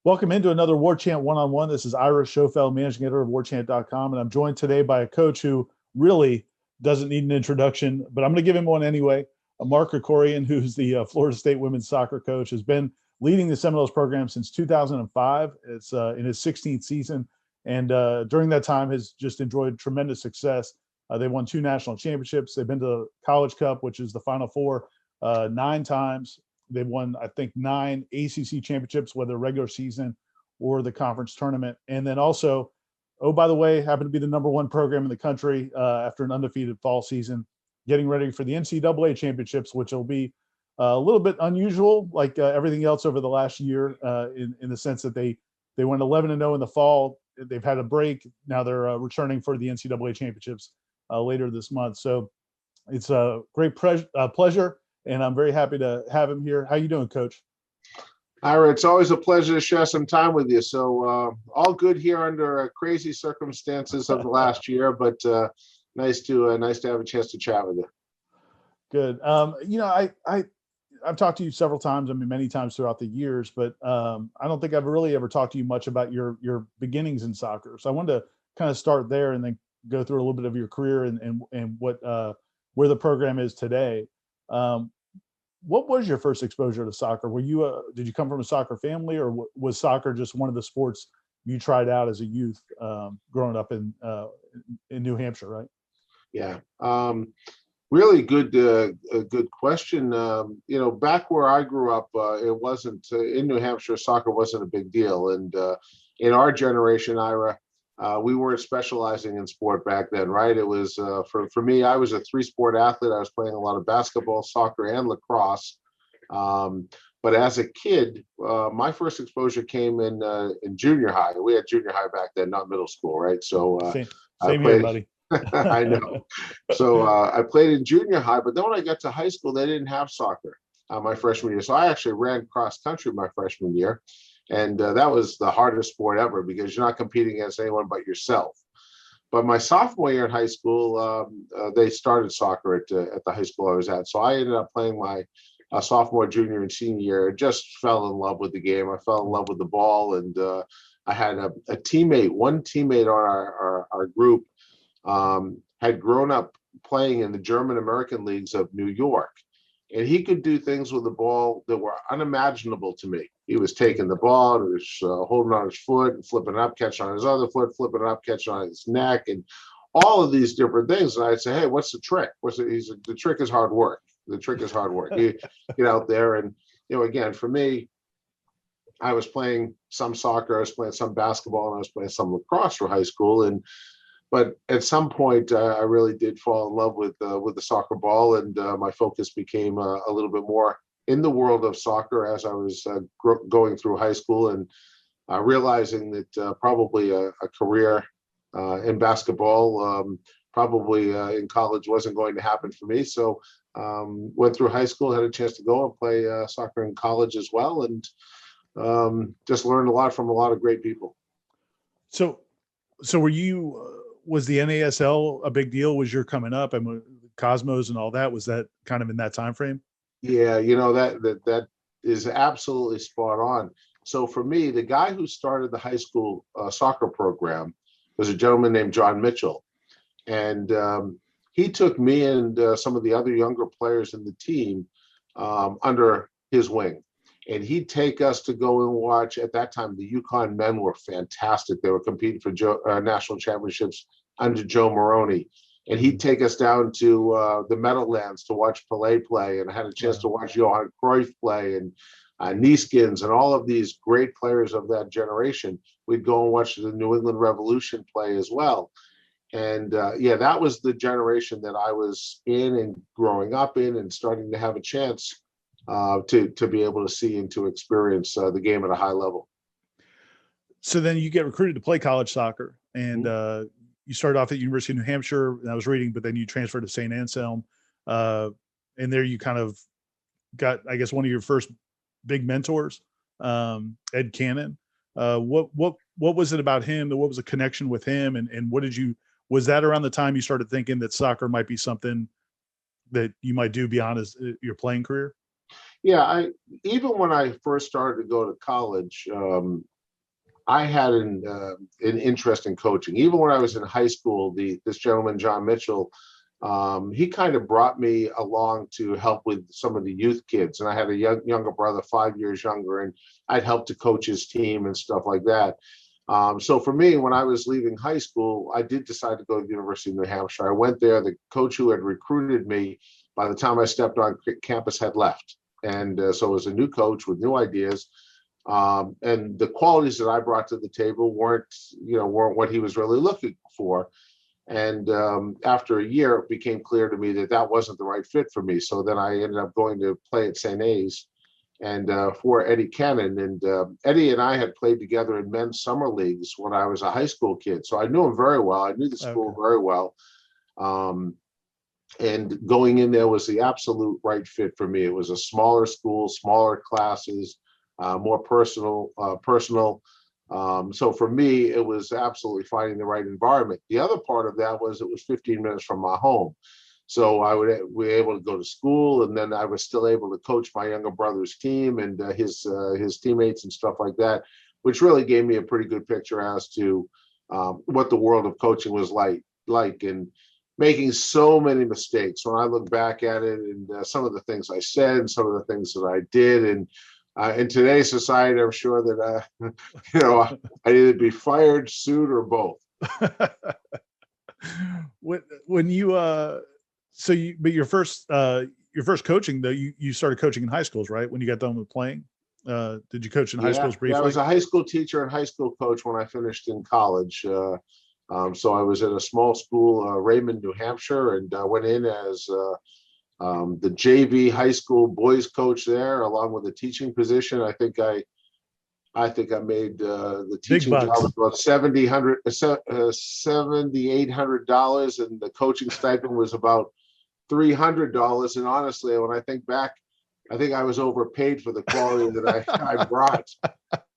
Welcome into another Warchant one-on-one. This is Ira Schoffel, managing editor of Warchant.com, and I'm joined today by a coach who really doesn't need an introduction, but I'm going to give him one anyway. Mark Krikorian, who's the Florida State women's soccer coach, has been leading the Seminoles program since 2005. It's in his 16th season, and during that time has just enjoyed tremendous success. They won 2 national championships. They've been to the College Cup, which is the Final Four, 9 times. They've won, I think, 9 ACC championships, whether regular season or the conference tournament. And then also, oh, by the way, happened to be the #1 program in the country after an undefeated fall season, getting ready for the NCAA championships, which will be a little bit unusual, like everything else over the last year, in the sense that they went 11-0 in the fall. They've had a break. Now they're returning for the NCAA championships later this month. So it's a great pleasure. And I'm very happy to have him here. How you doing, Coach? Ira, it's always a pleasure to share some time with you. So all good here under crazy circumstances of the last year, but nice to have a chance to chat with you. Good. I've talked to you several times. I mean, many times throughout the years, but I don't think I've really ever talked to you much about your beginnings in soccer. So I wanted to kind of start there and then go through a little bit of your career and what where the program is today. What was your first exposure to soccer? Were you did you come from a soccer family, or was soccer just one of the sports you tried out as a youth growing up in New Hampshire, right? Yeah, really good question. Back where I grew up, it wasn't in New Hampshire. Soccer wasn't a big deal, and in our generation, Ira, we weren't specializing in sport back then, right? It was for me, I was a 3-sport athlete. I was playing a lot of basketball, soccer, and lacrosse. But as a kid, my first exposure came in junior high. We had junior high back then, not middle school, right? So same here, buddy. I know. So I played in junior high, but then when I got to high school, they didn't have soccer my freshman year. So I actually ran cross country my freshman year. And that was the hardest sport ever because you're not competing against anyone but yourself. But my sophomore year in high school, they started soccer at the high school I was at. So I ended up playing my sophomore, junior, and senior year. Just fell in love with the game. I fell in love with the ball. And I had one teammate on our group had grown up playing in the German American leagues of New York. And he could do things with the ball that were unimaginable to me. He was taking the ball, he was holding on his foot and flipping it up, catching on his other foot, flipping it up, catching on his neck, and all of these different things. And I'd say, hey, what's the trick? The trick is hard work. The trick is hard work. You get out there and, again, for me, I was playing some soccer, I was playing some basketball, and I was playing some lacrosse for high school. But at some point, I really did fall in love with the soccer ball, and my focus became a little bit more in the world of soccer as I was going through high school, and realizing that probably a career in basketball, probably in college, wasn't going to happen for me. So went through high school, had a chance to go and play soccer in college as well, and just learned a lot from a lot of great people. So were you? Was the NASL a big deal? Was your coming up and Cosmos and all that? Was that kind of in that time frame? Yeah, that is absolutely spot on. So for me, the guy who started the high school soccer program was a gentleman named John Mitchell, and he took me and some of the other younger players in the team under his wing. And he'd take us to go and watch. At that time, the Yukon men were fantastic. They were competing for national championships under Joe Moroney. And he'd take us down to the Meadowlands to watch Pelé play. And I had a chance to watch Johan Cruyff play and Neeskens and all of these great players of that generation. We'd go and watch the New England Revolution play as well. And that was the generation that I was in and growing up in and starting to have a chance to be able to see and to experience the game at a high level. So then you get recruited to play college soccer, and you started off at University of New Hampshire, and I was reading, but then you transferred to St. Anselm, and there you kind of got, I guess, one of your first big mentors, Ed Cannon. What was it about him? What was the connection with him, and was that around the time you started thinking that soccer might be something that you might do beyond your playing career? Yeah, even when I first started to go to college, I had an interest in coaching. Even when I was in high school, this gentleman, John Mitchell, he kind of brought me along to help with some of the youth kids. And I had a younger brother, 5 years younger, and I'd help to coach his team and stuff like that. So for me, when I was leaving high school, I did decide to go to the University of New Hampshire. I went there. The coach who had recruited me, by the time I stepped on campus, had left. And so it was a new coach with new ideas. And the qualities that I brought to the table weren't what he was really looking for. And after a year, it became clear to me that that wasn't the right fit for me. So then I ended up going to play at St. A's and for Eddie Cannon. And Eddie and I had played together in men's summer leagues when I was a high school kid. So I knew him very well. I knew the school very well. And going in there was the absolute right fit for me. It was a smaller school, smaller classes, more personal. So for me, it was absolutely finding the right environment. The other part of that was it was 15 minutes from my home. So we were able to go to school, and then I was still able to coach my younger brother's team and his teammates and stuff like that, which really gave me a pretty good picture as to what the world of coaching was like, and making so many mistakes. When I look back at it, and some of the things I said, and some of the things that I did, and in today's society, I'm sure that I'd either be fired, sued, or both. When you but your first coaching though, you started coaching in high schools, right? When you got done with playing, did you coach in high schools briefly? Yeah, I was a high school teacher and high school coach when I finished in college. So I was at a small school, Raymond, New Hampshire, and I went in as the JV high school boys coach there, along with a teaching position. I think I made the teaching job about $7,800, and the coaching stipend was about $300. And honestly, when I think back, I think I was overpaid for the quality that I brought.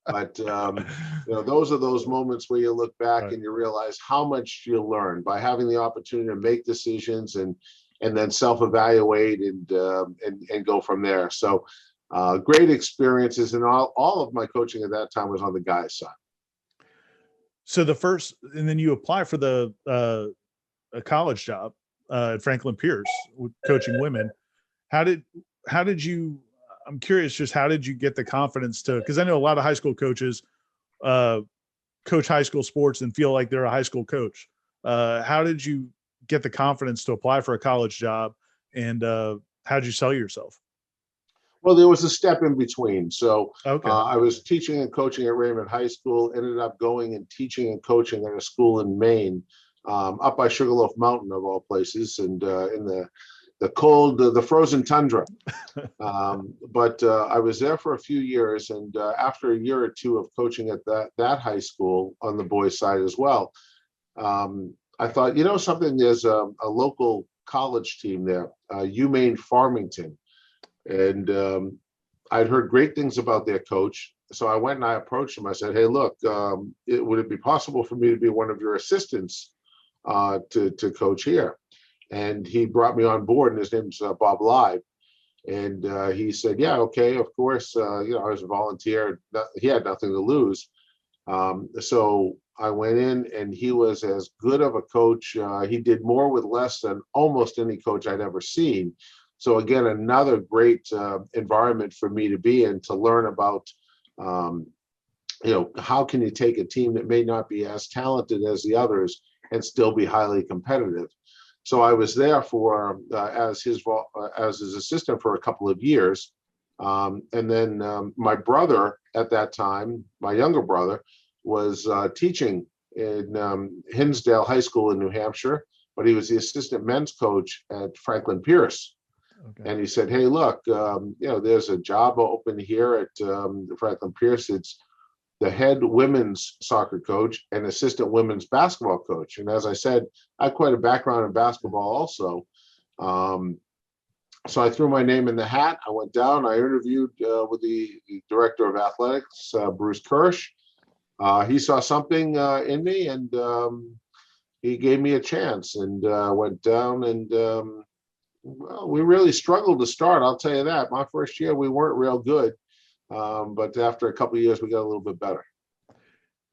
But those are those moments where you look back and you realize how much you learn by having the opportunity to make decisions and then self-evaluate and go from there. So great experiences, and all of my coaching at that time was on the guys' side. So and then you apply for a college job at Franklin Pierce, coaching women. How did you? I'm curious, just how did you get the confidence to? Because I know a lot of high school coaches coach high school sports and feel like they're a high school coach. How did you get the confidence to apply for a college job, and how did you sell yourself? Well, there was a step in between. So I was teaching and coaching at Raymond High School, ended up going and teaching and coaching at a school in Maine, up by Sugarloaf Mountain of all places, and in the cold, the frozen tundra. But I was there for a few years, and after a year or two of coaching at that high school on the boys' side as well, I thought, something, there's a local college team there, UMaine Farmington. And I'd heard great things about their coach. So I went and I approached him. I said, hey, look, would it be possible for me to be one of your assistants to coach here? And he brought me on board, and his name's Bob Live. And he said, yeah, okay, of course. I was a volunteer. He had nothing to lose. So I went in, and he was as good of a coach. He did more with less than almost any coach I'd ever seen. So again, another great environment for me to be in, to learn about, how can you take a team that may not be as talented as the others and still be highly competitive. So I was there for as his assistant for a couple of years, and then my brother at that time, my younger brother, was teaching in Hinsdale High School in New Hampshire, but he was the assistant men's coach at Franklin Pierce. Okay. And he said, hey, look, there's a job open here at Franklin Pierce. It's the head women's soccer coach and assistant women's basketball coach. And as I said, I have quite a background in basketball also. So I threw my name in the hat. I went down, I interviewed with the director of athletics, Bruce Kirsch. He saw something in me, and he gave me a chance, and went down and Well, we really struggled to start. I'll tell you that. My first year, we weren't real good. But after a couple of years, we got a little bit better.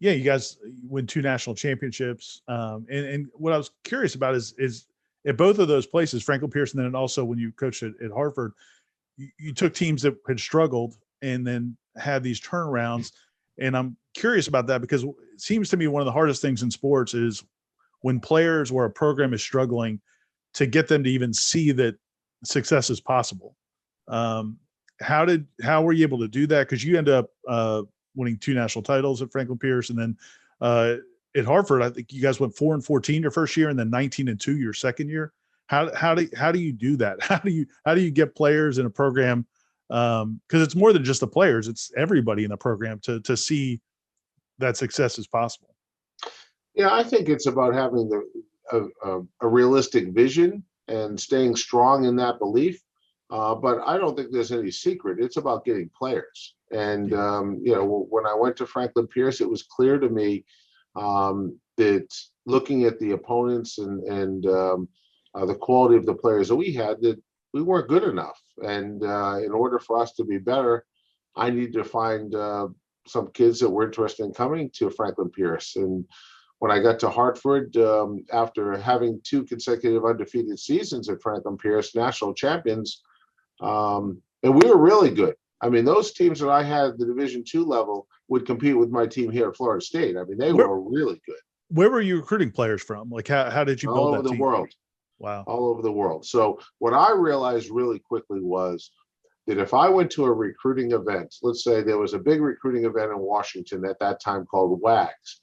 Yeah, you guys win 2 national championships. And what I was curious about is at both of those places, Franklin Pierce, and then also when you coached at Hartford, you took teams that had struggled and then had these turnarounds. And I'm curious about that because it seems to me one of the hardest things in sports is when players or a program is struggling to get them to even see that success is possible. How were you able to do that? Because you end up winning 2 national titles at Franklin Pierce, and then at Hartford, I think you guys went 4-14 your first year, and then 19-2 your second year. How do you do that? How do you get players in a program? Because it's more than just the players; it's everybody in the program to see that success is possible. Yeah, I think it's about having a realistic vision and staying strong in that belief. But I don't think there's any secret. It's about getting players. And, when I went to Franklin Pierce, it was clear to me that looking at the opponents and the quality of the players that we had, that we weren't good enough. And in order for us to be better, I needed to find some kids that were interested in coming to Franklin Pierce. And when I got to Hartford, after having 2 consecutive undefeated seasons at Franklin Pierce, national champions, and we were really good. I mean, those teams that I had at the Division II level would compete with my team here at Florida State. I mean, they were really good. Where were you recruiting players from? Like, how did you build all that over the team? world? Wow. All over the world. So what I realized really quickly was that if I went to a recruiting event, let's say there was a big recruiting event in Washington at that time called WAGS,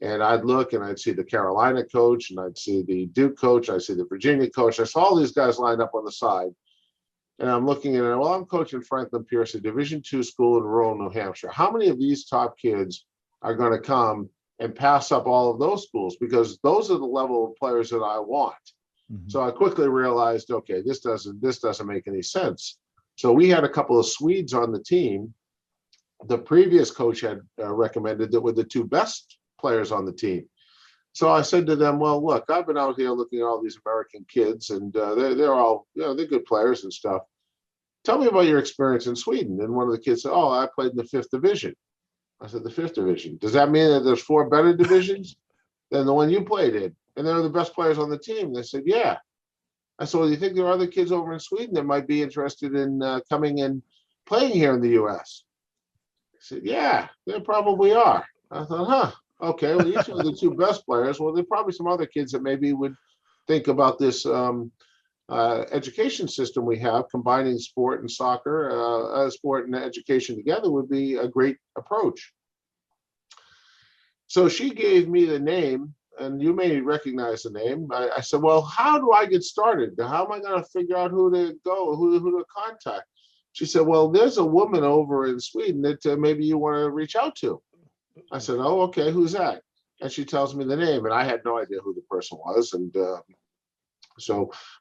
and I'd look and I'd see the Carolina coach and I'd see the Duke coach, I'd see the Virginia coach. I saw all these guys lined up on the side. And I'm looking at it, well, I'm coaching Franklin Pierce, a Division II school in rural New Hampshire. How many of these top kids are going to come and pass up all of those schools? Because those are the level of players that I want. Mm-hmm. So I quickly realized, okay, this doesn't make any sense. So we had a couple of Swedes on the team. The previous coach had recommended that were the 2 best players on the team. So I said to them, well, look, I've been out here looking at all these American kids, and they're all, they're good players and stuff. Tell me about your experience in Sweden. And one of the kids said, oh, I played in the 5th division. I said, the 5th division. Does that mean that there's 4 better divisions than the one you played in? And they're the best players on the team. They said, yeah. I said, well, do you think there are other kids over in Sweden that might be interested in coming and playing here in the U.S.? I said, yeah, there probably are. I thought, okay, well, these are the 2 best players. Well, there are probably some other kids that maybe would think about this education system we have, combining sport and soccer, sport and education together would be a great approach. So she gave me the name, and you may recognize the name. I said, well, how do I get started? How am I going to figure out who to go, who to contact? She said, well, there's a woman over in Sweden that maybe you want to reach out to. I said, oh, okay, who's that? And she tells me the name, and I had no idea who the person was. And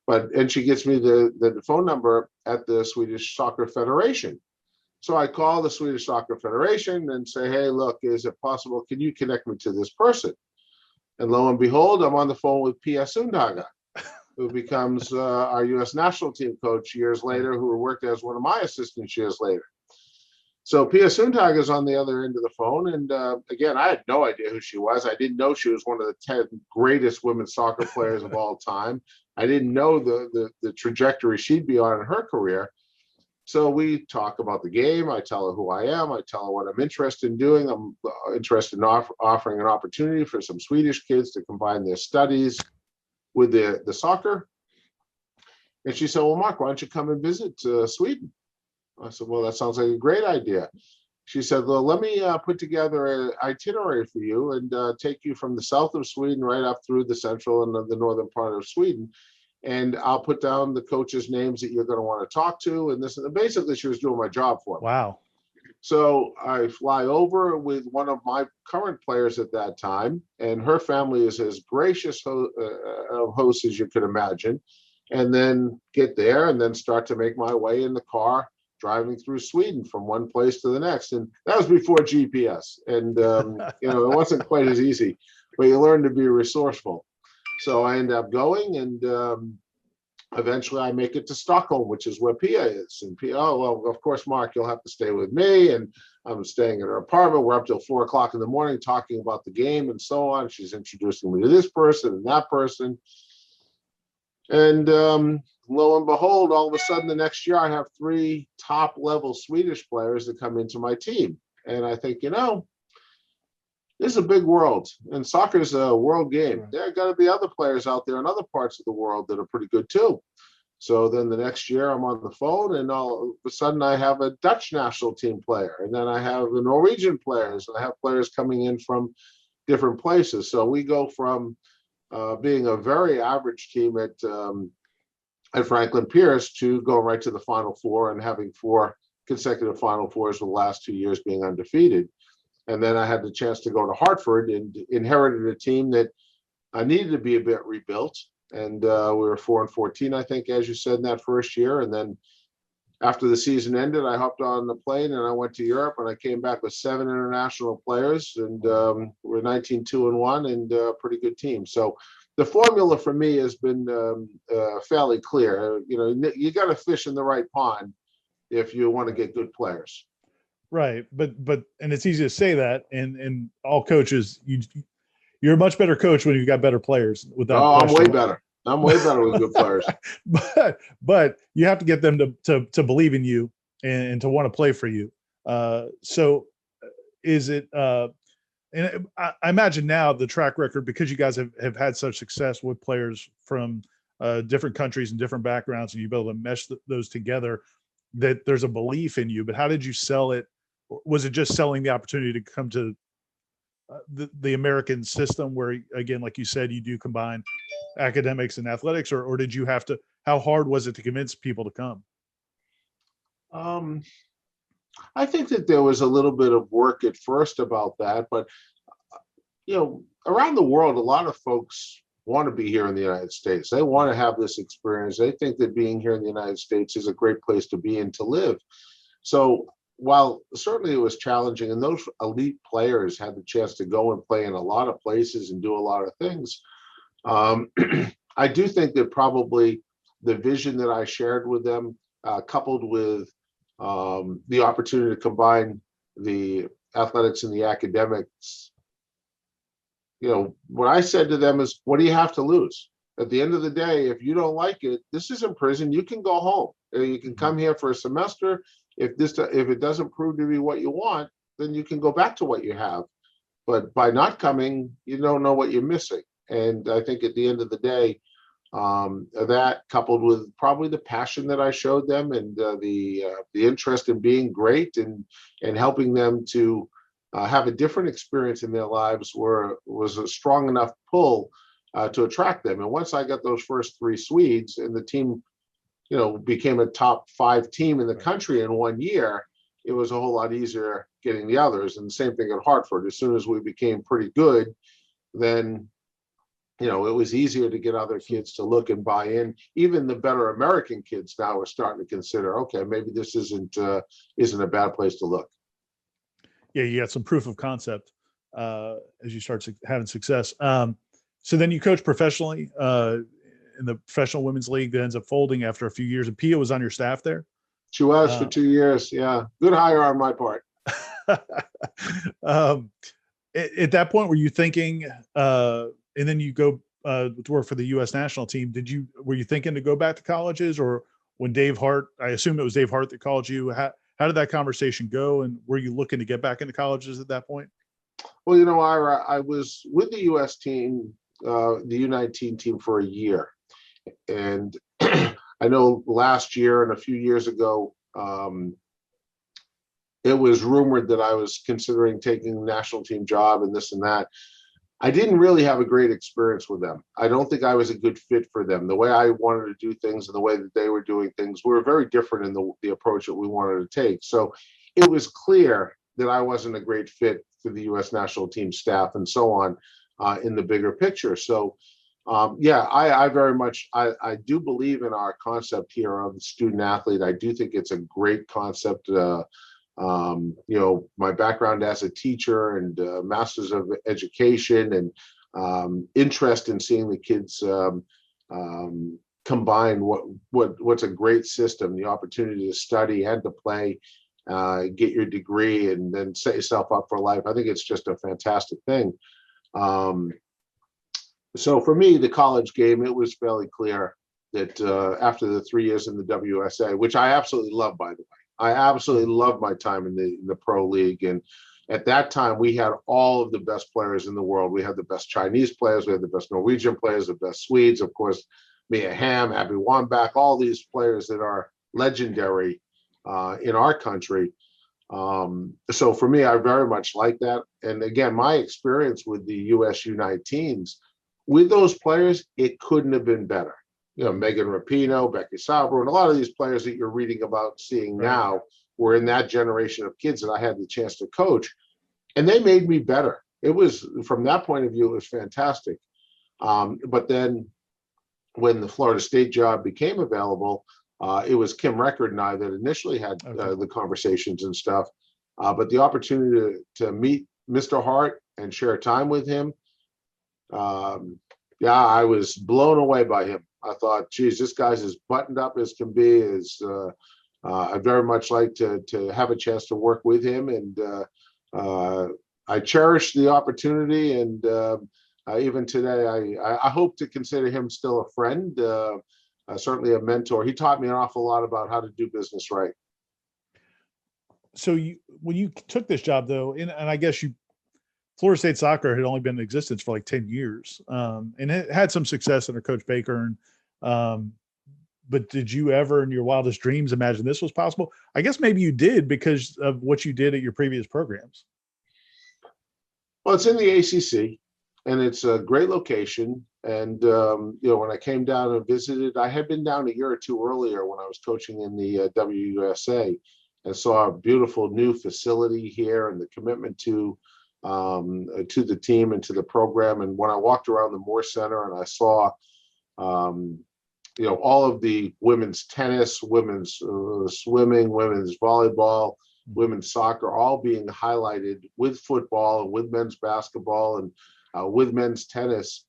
and she gets me the phone number at the Swedish Soccer Federation. So I call the Swedish Soccer Federation and say, hey, look, is it possible? Can you connect me to this person? And lo and behold, I'm on the phone with Pia Sundhaga, who becomes our U.S. national team coach years later, who worked as one of my assistants years later. So Pia Sundhaga is on the other end of the phone. And again, I had no idea who she was. I didn't know she was one of the 10 greatest women's soccer players of all time. I didn't know the trajectory she'd be on in her career. So we talk about the game. I tell her who I am. I tell her what I'm interested in doing. I'm interested in offering an opportunity for some Swedish kids to combine their studies with the soccer. And she said, well, Mark, why don't you come and visit Sweden? I said, well, that sounds like a great idea. She said, well, let me put together an itinerary for you and take you from the south of Sweden right up through the central and the northern part of Sweden. And I'll put down the coaches' names that you're going to want to talk to. And this, and basically, she was doing my job for me. Wow. So I fly over with one of my current players at that time, and her family is as gracious hosts as you could imagine. And then get there and then start to make my way in the car, driving through Sweden from one place to the next. And that was before GPS. And, it wasn't quite as easy, but you learn to be resourceful. So I ended up going, and eventually I make it to Stockholm, which is where Pia is. And Pia, oh, well, of course, Mark, you'll have to stay with me. And I'm staying at her apartment. We're up till 4 o'clock in the morning talking about the game and so on. She's introducing me to this person and that person. And lo and behold, all of a sudden the next year I have 3 top level Swedish players that come into my team. And I think, this is a big world, and soccer is a world game. Right. There are going to be other players out there in other parts of the world that are pretty good too. So then the next year I'm on the phone, and all of a sudden I have a Dutch national team player, and then I have the Norwegian players, and I have players coming in from different places. So we go from being a very average team at Franklin Pierce to going right to the Final Four and having 4 consecutive Final Fours, with the last 2 years being undefeated. And then I had the chance to go to Hartford and inherited a team that needed to be a bit rebuilt. And we were 4-14, I think, as you said, in that first year. And then after the season ended, I hopped on the plane and I went to Europe, and I came back with 7 international players, and we're 19-2-1 and a pretty good team. So the formula for me has been fairly clear. You got to fish in the right pond if you want to get good players. Right. But and it's easy to say that, and all coaches, you're a much better coach when you've got better players. Without I'm way better. I'm way better with good players. But you have to get them to believe in you and to want to play for you. So is it and I imagine now the track record, because you guys have had such success with players from different countries and different backgrounds, and you've been able to mesh those together, that there's a belief in you. But how did you sell it? Was it just selling the opportunity to come to the American system, where, again, like you said, you do combine academics and athletics, or did you have to, how hard was it to convince people to come? I think that there was a little bit of work at first about that, but around the world, a lot of folks want to be here in the United States. They want to have this experience. They think that being here in the United States is a great place to be and to live. So while certainly it was challenging, and those elite players had the chance to go and play in a lot of places and do a lot of things, I do think that probably the vision that I shared with them, coupled with the opportunity to combine the athletics and the academics, what I said to them is, what do you have to lose? At the end of the day, if you don't like it, this isn't prison. You can go home. You can come here for a semester. If it doesn't prove to be what you want, then you can go back to what you have. But by not coming, you don't know what you're missing. And I think at the end of the day, that, coupled with probably the passion that I showed them, and the interest in being great and helping them to have a different experience in their lives, was a strong enough pull to attract them. And once I got those first 3 Swedes, and the team became a top 5 team in the country in 1 year, it was a whole lot easier getting the others. And the same thing at Hartford. As soon as we became pretty good, then it was easier to get other kids to look and buy in. Even the better American kids now are starting to consider, okay, maybe this isn't a bad place to look. Yeah, you got some proof of concept as you start having success. So then you coach professionally in the professional women's league that ends up folding after a few years. And Pia was on your staff there? She was for 2 years. Yeah. Good hire on my part. At that point, were you thinking, and then you go to work for the U.S. national team, were you thinking to go back to colleges? Or when Dave Hart, I assume it was Dave Hart that called you, how did that conversation go? And were you looking to get back into colleges at that point? Well, Ira, I was with the U.S. team, the U19 team, for a year. And I know last year and a few years ago, it was rumored that I was considering taking the national team job and this and that. I didn't really have a great experience with them. I don't think I was a good fit for them. The way I wanted to do things and the way that they were doing things were very different in the approach that we wanted to take. So it was clear that I wasn't a great fit for the U.S. national team staff and so on in the bigger picture. So I very much, I do believe in our concept here of the student athlete. I do think it's a great concept. My background as a teacher and masters of education and interest in seeing the kids combine what's a great system, the opportunity to study and to play, get your degree, and then set yourself up for life. I think it's just a fantastic thing. So for me, the college game, it was fairly clear that after the 3 years in the WSA, which I absolutely love, by the way, I absolutely loved my time in the pro league. And at that time, we had all of the best players in the world. We had the best Chinese players, we had the best Norwegian players, the best Swedes, of course, Mia Hamm, Abby Wambach, all these players that are legendary in our country. So for me, I very much like that. And again, my experience with the US U19s, with those players, it couldn't have been better. You know, Megan Rapinoe, Becky Sabro, and a lot of these players that you're reading about, seeing now, were in that generation of kids that I had the chance to coach, and they made me better. It was, from that point of view, it was fantastic. But then when the Florida State job became available, it was Kim Record and I that initially had the conversations and stuff. But the opportunity to meet Mr. Hart and share time with him, I was blown away by him. I thought, geez, this guy's as buttoned up as can be. I'd very much like to have a chance to work with him. And I cherish the opportunity. And even today, I hope to consider him still a friend, certainly a mentor. He taught me an awful lot about how to do business right. So when you took this job, though, and I guess Florida State soccer had only been in existence for like 10 years, and it had some success under Coach Baker. But did you ever in your wildest dreams imagine this was possible? I guess maybe you did because of what you did at your previous programs. Well, it's in the ACC, and it's a great location. And, when I came down and visited, I had been down a year or two earlier when I was coaching in the WUSA, and saw a beautiful new facility here and the commitment to the team and to the program. And when I walked around the Moore Center and I saw, all of the women's tennis, women's swimming, women's volleyball, women's soccer, all being highlighted with football and with men's basketball and with men's tennis,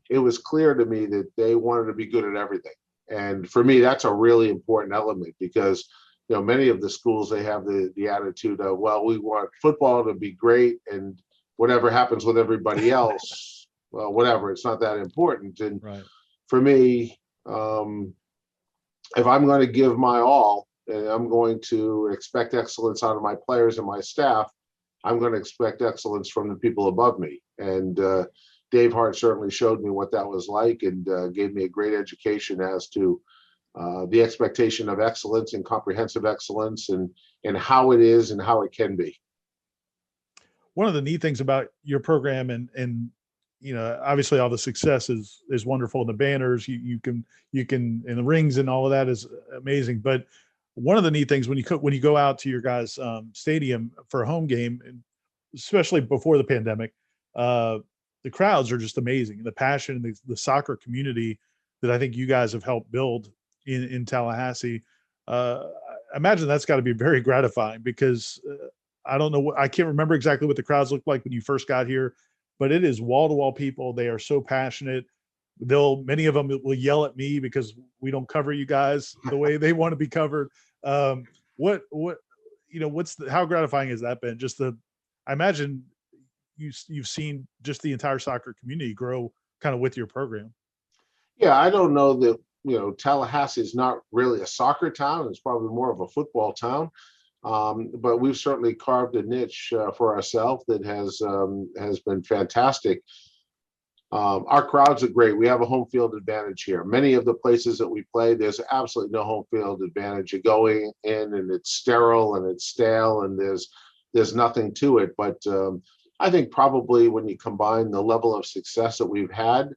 it was clear to me that they wanted to be good at everything. And for me, that's a really important element because many of the schools, they have the attitude of, well, we want football to be great and whatever happens with everybody else, well, whatever, it's not that important. And for me, if I'm going to give my all and I'm going to expect excellence out of my players and my staff, I'm going to expect excellence from the people above me. And Dave Hart certainly showed me what that was like and gave me a great education as to the expectation of excellence and comprehensive excellence and how it is and how it can be. One of the neat things about your program and obviously all the success is wonderful. And the banners you can and the rings and all of that is amazing. But one of the neat things when you go out to your guys' stadium for a home game, and especially before the pandemic, the crowds are just amazing. And the passion and the soccer community that I think you guys have helped build in Tallahassee. I imagine that's got to be very gratifying because I don't know. I can't remember exactly what the crowds looked like when you first got here, but it is wall-to-wall people. They are so passionate. Many of them will yell at me because we don't cover you guys the way they want to be covered. How gratifying has that been? I imagine you've seen just the entire soccer community grow kind of with your program. Yeah, I don't know that, Tallahassee is not really a soccer town. It's probably more of a football town. But we've certainly carved a niche for ourselves that has been fantastic. Our crowds are great. We have a home field advantage here. Many of the places that we play, there's absolutely no home field advantage. You're going in and it's sterile and it's stale and there's nothing to it. But I think probably when you combine the level of success that we've had,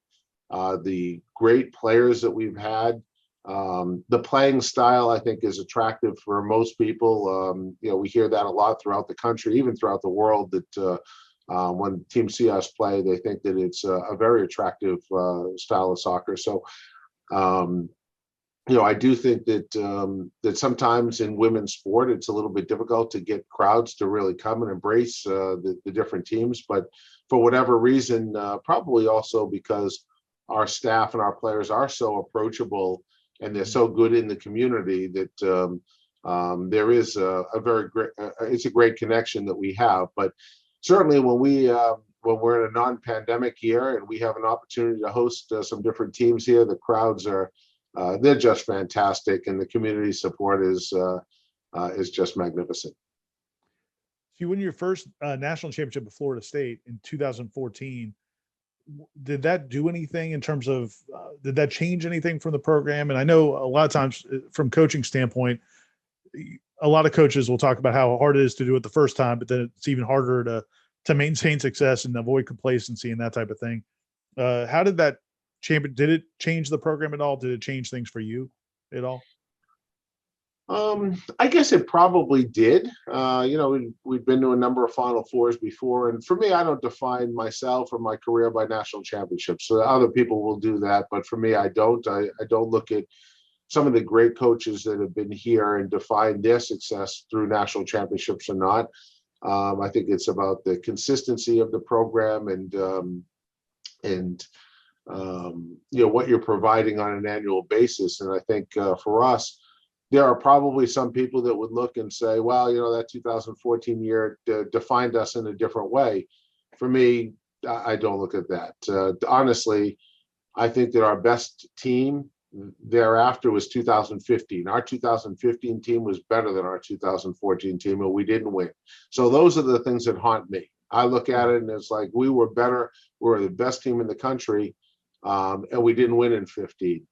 the great players that we've had, the playing style, I think, is attractive for most people. We hear that a lot throughout the country, even throughout the world, that when teams see us play, they think that it's a very attractive style of soccer. So, I do think that sometimes in women's sport, it's a little bit difficult to get crowds to really come and embrace the different teams. But for whatever reason, probably also because our staff and our players are so approachable and they're so good in the community that there is a very great, it's a great connection that we have. But certainly when we're in a non-pandemic year and we have an opportunity to host some different teams here, the crowds are they're just fantastic, and the community support is just magnificent. You win your first national championship at Florida State in 2014. Did that do anything in terms of, did that change anything from the program? And I know a lot of times from coaching standpoint, a lot of coaches will talk about how hard it is to do it the first time, but then it's even harder to maintain success and avoid complacency and that type of thing. How did that did it change the program at all? Did it change things for you at all? I guess it probably did. We've been to a number of Final Fours before, and for me, I don't define myself or my career by national championships. So other people will do that, but for me, I don't. I don't look at some of the great coaches that have been here and define their success through national championships or not. I think it's about the consistency of the program and what you're providing on an annual basis. And I think for us, there are probably some people that would look and say, well, that 2014 year defined us in a different way. For me, I don't look at that. Honestly, I think that our best team thereafter was 2015. Our 2015 team was better than our 2014 team, and we didn't win. So those are the things that haunt me. I look at it and it's like, we were better. We were the best team in the country, and we didn't win in 15.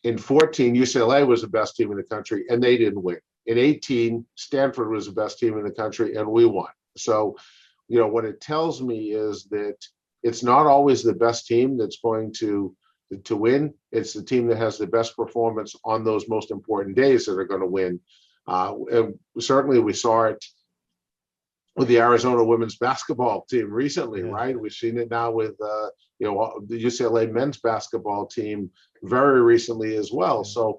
In 14, UCLA was the best team in the country, and they didn't win. In 18, Stanford was the best team in the country, and we won. So, what it tells me is that it's not always the best team that's going to win. It's the team that has the best performance on those most important days that are going to win. And certainly we saw it with the Arizona women's basketball team recently, right? We've seen it now with the UCLA men's basketball team very recently as well. So,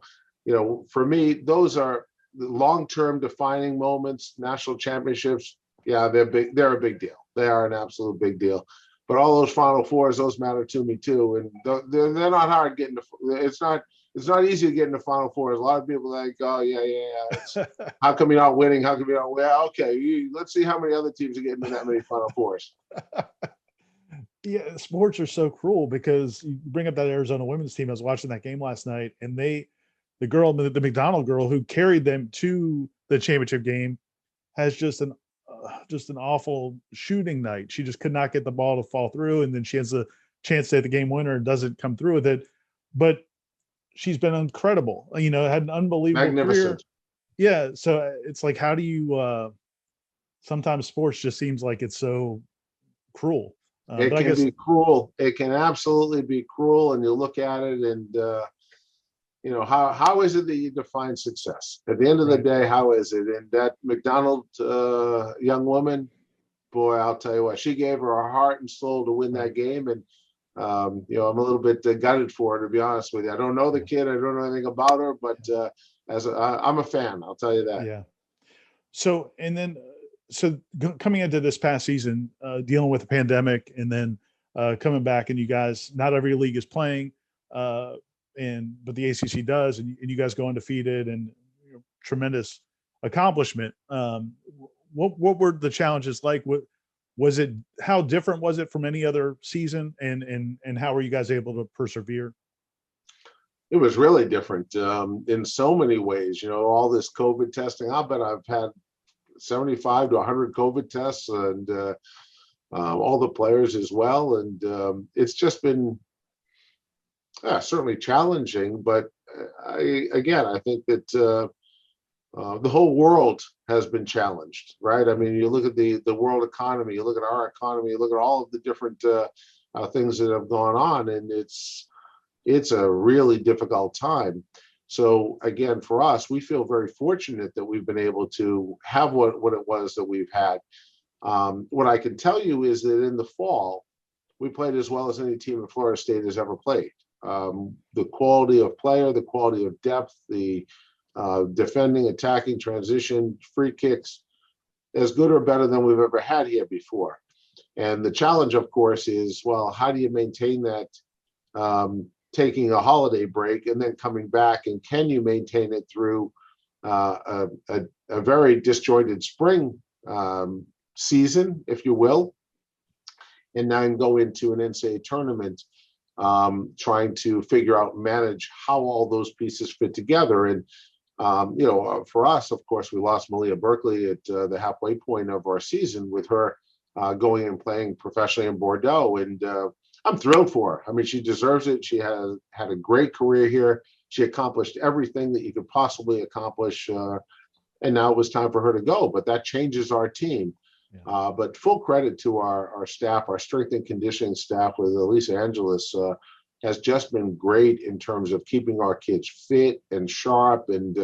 for me, those are the long-term defining moments. National championships, they're big. They're a big deal. They are an absolute big deal. But all those Final Fours, those matter to me too. And they're not hard getting to. It's not easy to get into Final Fours. A lot of people are like, oh yeah. How come you're not winning? How come you're not? Well, okay, let's see how many other teams are getting to that many Final Fours. Yeah, sports are so cruel because you bring up that Arizona women's team. I was watching that game last night, and the McDonald girl who carried them to the championship game has just an awful shooting night. She just could not get the ball to fall through, and then she has a chance to hit the game winner and doesn't come through with it. But she's been incredible. Had an unbelievable career. Yeah, so it's like, how do you? Sometimes sports just seems like it's so cruel. It can be cruel. It can absolutely be cruel, and you look at it, and how is it that you define success? At the end of the day, how is it? And that McDonald young woman, boy, I'll tell you what, she gave her heart and soul to win that game, and I'm a little bit gutted for her, to be honest with you. I don't know the kid, I don't know anything about her, but I'm a fan. I'll tell you that. Yeah. So coming into this past season, dealing with the pandemic, and then coming back, and you guys, not every league is playing, but the ACC does, and you guys go undefeated, and tremendous accomplishment. What were the challenges like? How different was it from any other season, and how were you guys able to persevere? It was really different in so many ways. All this COVID testing. I bet I've had 75 to 100 COVID tests, and all the players as well. And it's just been certainly challenging. But I think that the whole world has been challenged, right? I mean, you look at the world economy, you look at our economy, you look at all of the different things that have gone on, and it's a really difficult time. So again, for us, we feel very fortunate that we've been able to have what it was that we've had. What I can tell you is that in the fall, we played as well as any team in Florida State has ever played. The quality of player, the quality of depth, the defending, attacking, transition, free kicks, as good or better than we've ever had here before. And the challenge, of course, is, well, how do you maintain that taking a holiday break and then coming back, and can you maintain it through a very disjointed spring season, if you will, and then go into an NCAA tournament, trying to figure out and manage how all those pieces fit together. And for us, of course, we lost Malia Berkeley at the halfway point of our season, with her going and playing professionally in Bordeaux. And I'm thrilled for her. I mean, she deserves it. She has had a great career here. She accomplished everything that you could possibly accomplish. And now it was time for her to go. But that changes our team. Yeah. But full credit to our staff, our strength and conditioning staff with Elisa Angelis has just been great in terms of keeping our kids fit and sharp and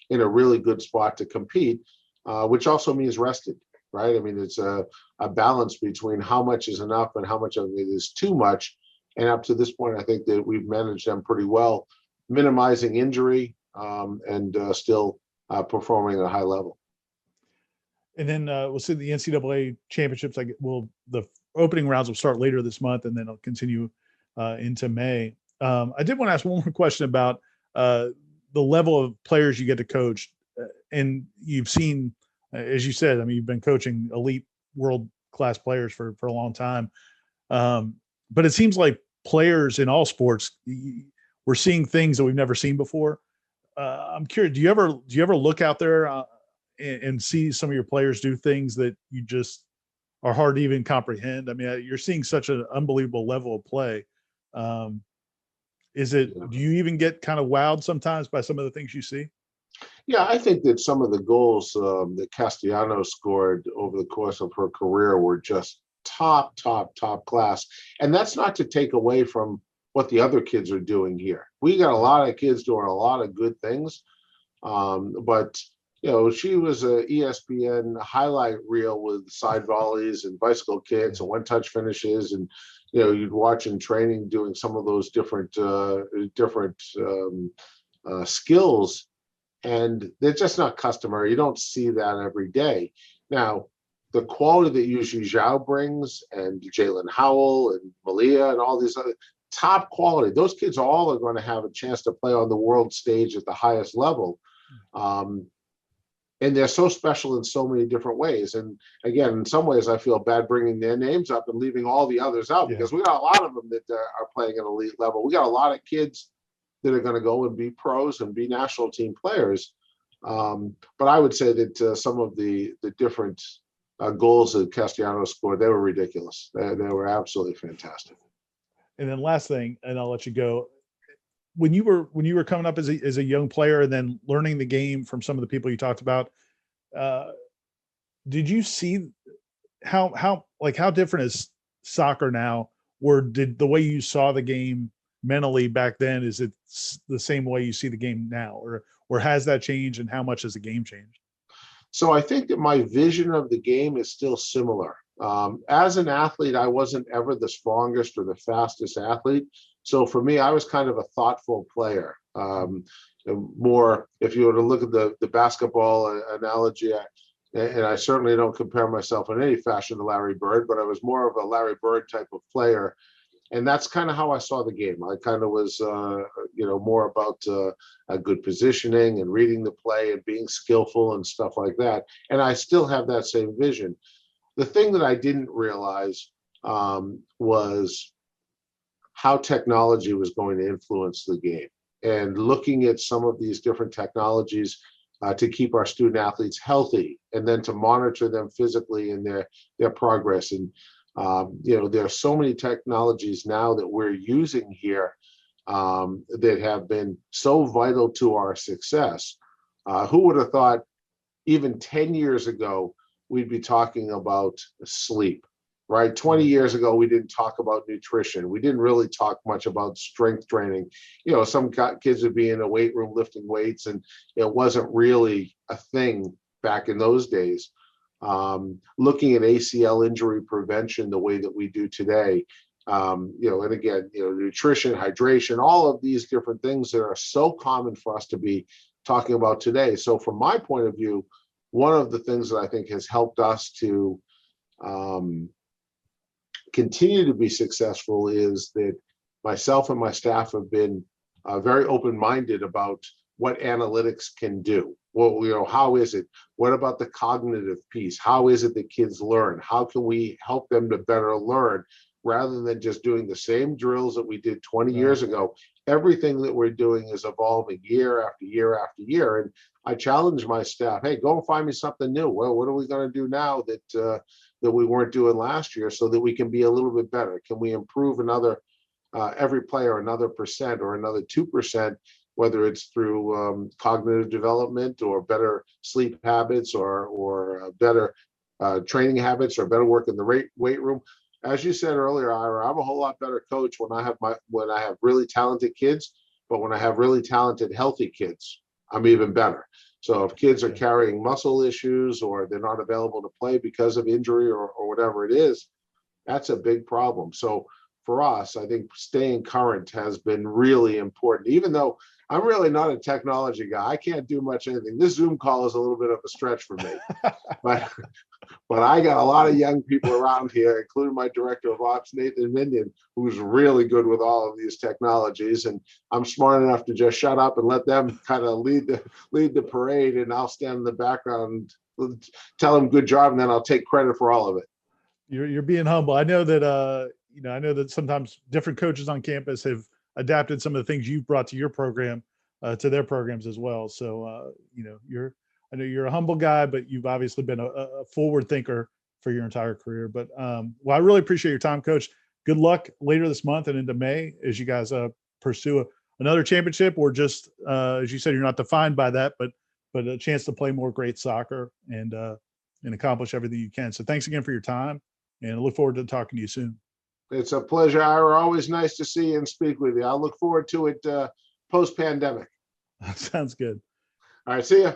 in a really good spot to compete, which also means rested, right? I mean, it's a balance between how much is enough and how much of it is too much. And up to this point, I think that we've managed them pretty well, minimizing injury and still performing at a high level. And then we'll see the NCAA championships. The opening rounds will start later this month, and then it'll continue into May. I did want to ask one more question about the level of players you get to coach. And you've seen, as you said, I mean, you've been coaching elite world-class players for a long time. But it seems like players in all sports, we're seeing things that we've never seen before. I'm curious, do you ever look out there and see some of your players do things that you just are hard to even comprehend? I mean, you're seeing such an unbelievable level of play. Do you even get kind of wowed sometimes by some of the things you see? Yeah, I think that some of the goals that Castellanos scored over the course of her career were just top class. And that's not to take away from what the other kids are doing here. We got a lot of kids doing a lot of good things. But she was a ESPN highlight reel with side volleys and bicycle kicks and one-touch finishes, and you'd watch in training doing some of those different skills, and they're just not customary. You don't see that every day. Now, the quality that Yuji Zhao brings, and Jalen Howell and Malia and all these other top quality, those kids all are going to have a chance to play on the world stage at the highest level. And they're so special in so many different ways. And again, in some ways, I feel bad bringing their names up and leaving all the others out, because we got a lot of them that are playing at elite level. We got a lot of kids that are going to go and be pros and be national team players. But I would say that some of the different goals that Castellanos scored, they were ridiculous. They were absolutely fantastic. And then last thing, and I'll let you go. When you were coming up as a young player and then learning the game from some of the people you talked about, did you see how different is soccer now? Or did the way you saw the game mentally back then, is it the same way you see the game now, or has that changed, and how much has the game changed? So I think that my vision of the game is still similar. As an athlete, I wasn't ever the strongest or the fastest athlete. So for me, I was kind of a thoughtful player. More, if you were to look at the basketball analogy, and I certainly don't compare myself in any fashion to Larry Bird, but I was more of a Larry Bird type of player. And that's kind of how I saw the game. I kind of was, more about a good positioning and reading the play and being skillful and stuff like that. And I still have that same vision. The thing that I didn't realize was how technology was going to influence the game, and looking at some of these different technologies to keep our student athletes healthy, and then to monitor them physically in their progress. And there are so many technologies now that we're using here that have been so vital to our success. Who would have thought even 10 years ago we'd be talking about sleep, right? 20 years ago, we didn't talk about nutrition. We didn't really talk much about strength training. Some kids would be in a weight room lifting weights, and it wasn't really a thing back in those days. Looking at ACL injury prevention the way that we do today, and again, nutrition, hydration, all of these different things that are so common for us to be talking about today. So from my point of view, one of the things that I think has helped us to continue to be successful is that myself and my staff have been very open-minded about what analytics can do. Well, how is it? What about the cognitive piece? How is it that kids learn? How can we help them to better learn rather than just doing the same drills that we did 20 years ago? Everything that we're doing is evolving year after year after year. And I challenge my staff, hey, go and find me something new. Well, what are we going to do now that we weren't doing last year so that we can be a little bit better? Can we improve another, every player, another percent or another 2%, whether it's through cognitive development or better sleep habits or better training habits or better work in the weight room? As you said earlier, Ira, I'm a whole lot better coach when I have really talented kids, but when I have really talented, healthy kids, I'm even better. So if kids are carrying muscle issues or they're not available to play because of injury or whatever it is, that's a big problem. So for us, I think staying current has been really important, even though I'm really not a technology guy. I can't do much anything. This Zoom call is a little bit of a stretch for me, but I got a lot of young people around here, including my director of ops, Nathan Minion, who's really good with all of these technologies. And I'm smart enough to just shut up and let them kind of lead the parade, and I'll stand in the background, tell them good job, and then I'll take credit for all of it. You're being humble. I know that I know that sometimes different coaches on campus have adapted some of the things you've brought to your program to their programs as well. So I know you're a humble guy, but you've obviously been a forward thinker for your entire career. But well, I really appreciate your time, Coach. Good luck later this month and into May as you guys pursue another championship, or just as you said, you're not defined by that, but a chance to play more great soccer and accomplish everything you can. So thanks again for your time, and I look forward to talking to you soon. It's a pleasure, Ira. Always nice to see you and speak with you. I'll look forward to it post-pandemic. Sounds good. All right, see ya.